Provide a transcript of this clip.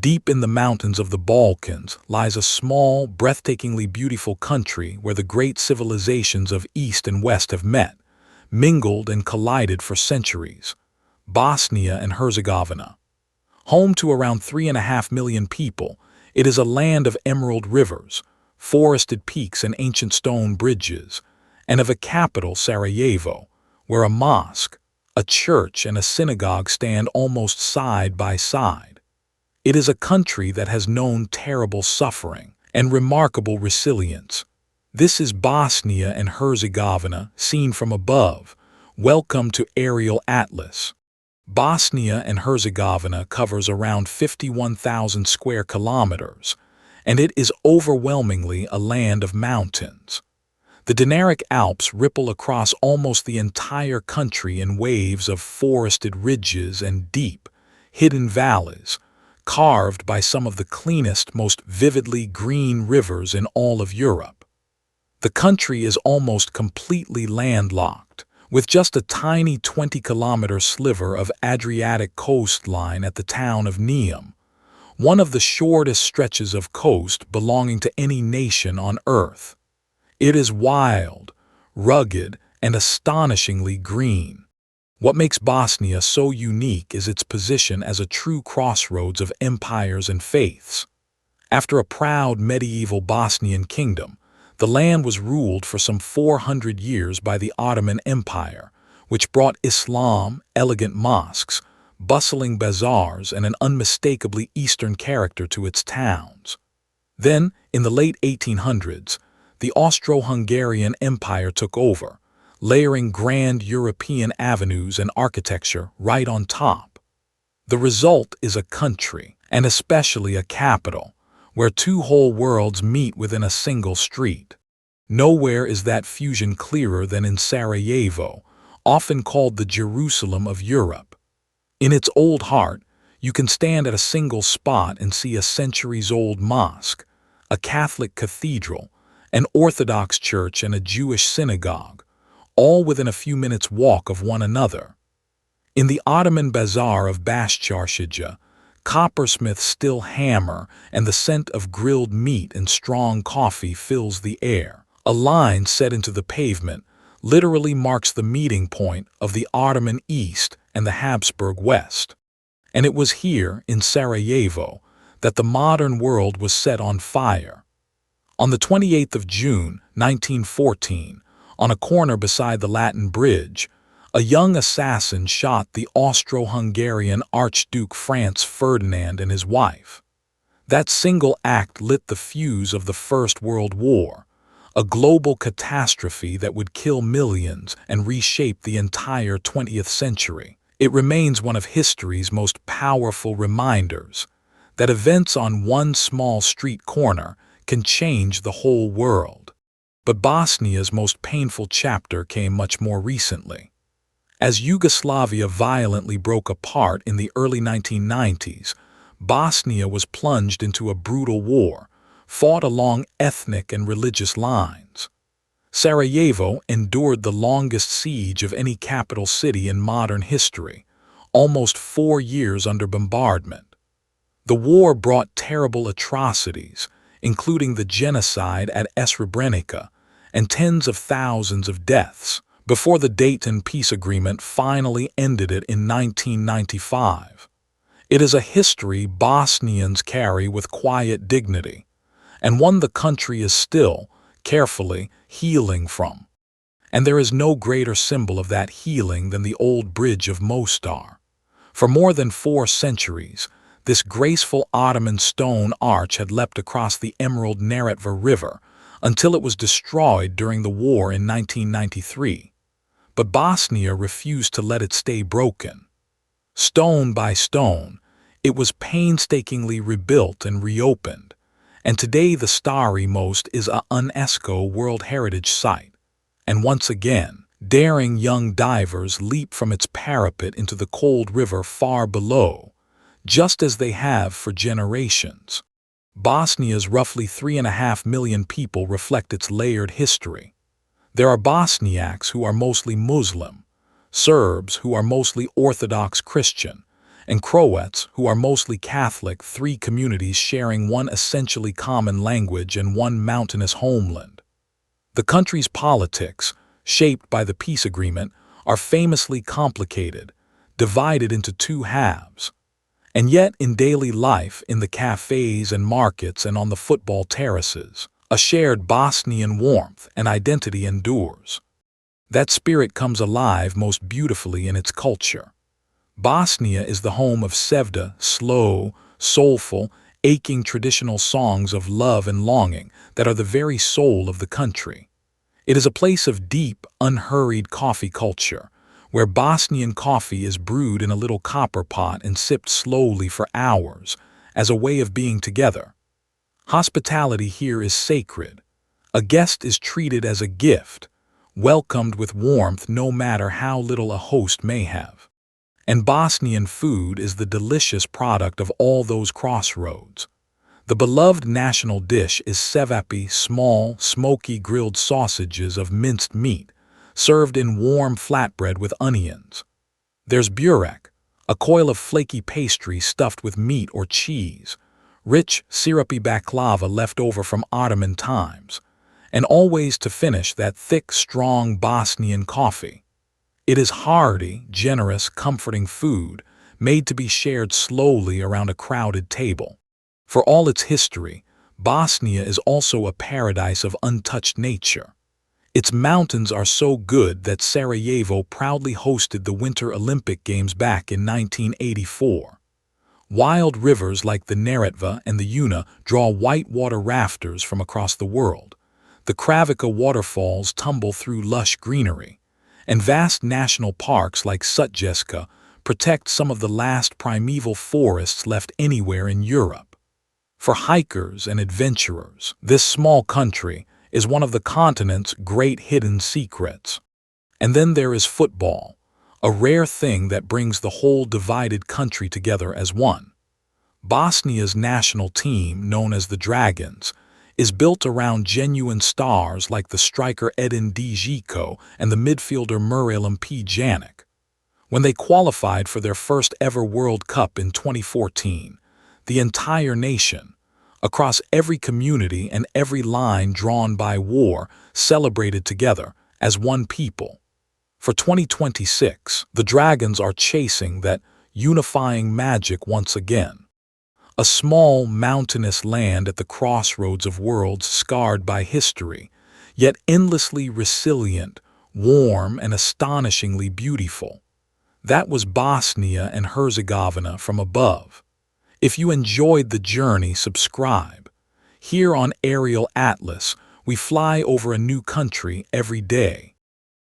Deep in the mountains of the Balkans lies a small, breathtakingly beautiful country where the great civilizations of East and West have met, mingled and collided for centuries. Bosnia and Herzegovina. Home to around 3.5 million people, it is a land of emerald rivers, forested peaks and ancient stone bridges, and of a capital, Sarajevo, where a mosque, a church, and a synagogue stand almost side by side. It is a country that has known terrible suffering and remarkable resilience. This is Bosnia and Herzegovina, seen from above. Welcome to Aerial Atlas. Bosnia and Herzegovina covers around 51,000 square kilometers, and it is overwhelmingly a land of mountains. The Dinaric Alps ripple across almost the entire country in waves of forested ridges and deep, hidden valleys, carved by some of the cleanest, most vividly green rivers in all of Europe. The country is almost completely landlocked, with just a tiny 20-kilometer sliver of Adriatic coastline at the town of Neum, one of the shortest stretches of coast belonging to any nation on Earth. It is wild, rugged, and astonishingly green. What makes Bosnia so unique is its position as a true crossroads of empires and faiths. After a proud medieval Bosnian kingdom, the land was ruled for some 400 years by the Ottoman Empire, which brought Islam, elegant mosques, bustling bazaars, and an unmistakably Eastern character to its towns. Then, in the late 1800s, the Austro-Hungarian Empire took over, layering grand European avenues and architecture right on top. The result is a country, and especially a capital, where two whole worlds meet within a single street. Nowhere is that fusion clearer than in Sarajevo, often called the Jerusalem of Europe. In its old heart, you can stand at a single spot and see a centuries-old mosque, a Catholic cathedral, an Orthodox church, and a Jewish synagogue, all within a few minutes' walk of one another. In the Ottoman bazaar of Bashchashija, coppersmiths still hammer, and the scent of grilled meat and strong coffee fills the air. A line set into the pavement literally marks the meeting point of the Ottoman East and the Habsburg West. And it was here, in Sarajevo, that the modern world was set on fire. On the 28th of June, 1914, on a corner beside the Latin Bridge, a young assassin shot the Austro-Hungarian Archduke Franz Ferdinand and his wife. That single act lit the fuse of the First World War, a global catastrophe that would kill millions and reshape the entire 20th century. It remains one of history's most powerful reminders that events on one small street corner can change the whole world. But Bosnia's most painful chapter came much more recently. As Yugoslavia violently broke apart in the early 1990s, Bosnia was plunged into a brutal war, fought along ethnic and religious lines. Sarajevo endured the longest siege of any capital city in modern history, almost 4 years under bombardment. The war brought terrible atrocities, including the genocide at Srebrenica, and tens of thousands of deaths, before the Dayton Peace Agreement finally ended it in 1995. It is a history Bosnians carry with quiet dignity, and one the country is still, carefully, healing from. And there is no greater symbol of that healing than the Old Bridge of Mostar. For more than 4 centuries, this graceful Ottoman stone arch had leapt across the emerald Neretva River until it was destroyed during the war in 1993. But Bosnia refused to let it stay broken. Stone by stone, it was painstakingly rebuilt and reopened, and today the Stari Most is a UNESCO World Heritage Site. And once again, daring young divers leap from its parapet into the cold river far below, just as they have for generations. Bosnia's roughly 3.5 million people reflect its layered history. There are Bosniaks who are mostly Muslim, Serbs who are mostly Orthodox Christian, and Croats, who are mostly Catholic, three communities sharing one essentially common language and one mountainous homeland. The country's politics, shaped by the peace agreement, are famously complicated, divided into two halves. And yet, in daily life, in the cafes and markets and on the football terraces, a shared Bosnian warmth and identity endures. That spirit comes alive most beautifully in its culture. Bosnia is the home of Sevdah, slow, soulful, aching traditional songs of love and longing that are the very soul of the country. It is a place of deep, unhurried coffee culture, where Bosnian coffee is brewed in a little copper pot and sipped slowly for hours, as a way of being together. Hospitality here is sacred. A guest is treated as a gift, welcomed with warmth no matter how little a host may have. And Bosnian food is the delicious product of all those crossroads. The beloved national dish is cevapi, small, smoky grilled sausages of minced meat, served in warm flatbread with onions. There's burek, a coil of flaky pastry stuffed with meat or cheese, rich, syrupy baklava left over from Ottoman times, and always to finish that thick, strong Bosnian coffee. It is hearty, generous, comforting food, made to be shared slowly around a crowded table. For all its history, Bosnia is also a paradise of untouched nature. Its mountains are so good that Sarajevo proudly hosted the Winter Olympic Games back in 1984. Wild rivers like the Neretva and the Una draw whitewater rafters from across the world. The Kravica waterfalls tumble through lush greenery, and vast national parks like Sutjeska protect some of the last primeval forests left anywhere in Europe. For hikers and adventurers, this small country is one of the continent's great hidden secrets. And then there is football, a rare thing that brings the whole divided country together as one. Bosnia's national team, known as the Dragons, is built around genuine stars like the striker Edin Dzeko and the midfielder Miralem Pjanic. When they qualified for their first ever World Cup in 2014, the entire nation, across every community and every line drawn by war, celebrated together as one people. For 2026, the Dragons are chasing that unifying magic once again. A small, mountainous land at the crossroads of worlds scarred by history, yet endlessly resilient, warm, and astonishingly beautiful. That was Bosnia and Herzegovina from above. If you enjoyed the journey, subscribe. Here on Aerial Atlas, we fly over a new country every day.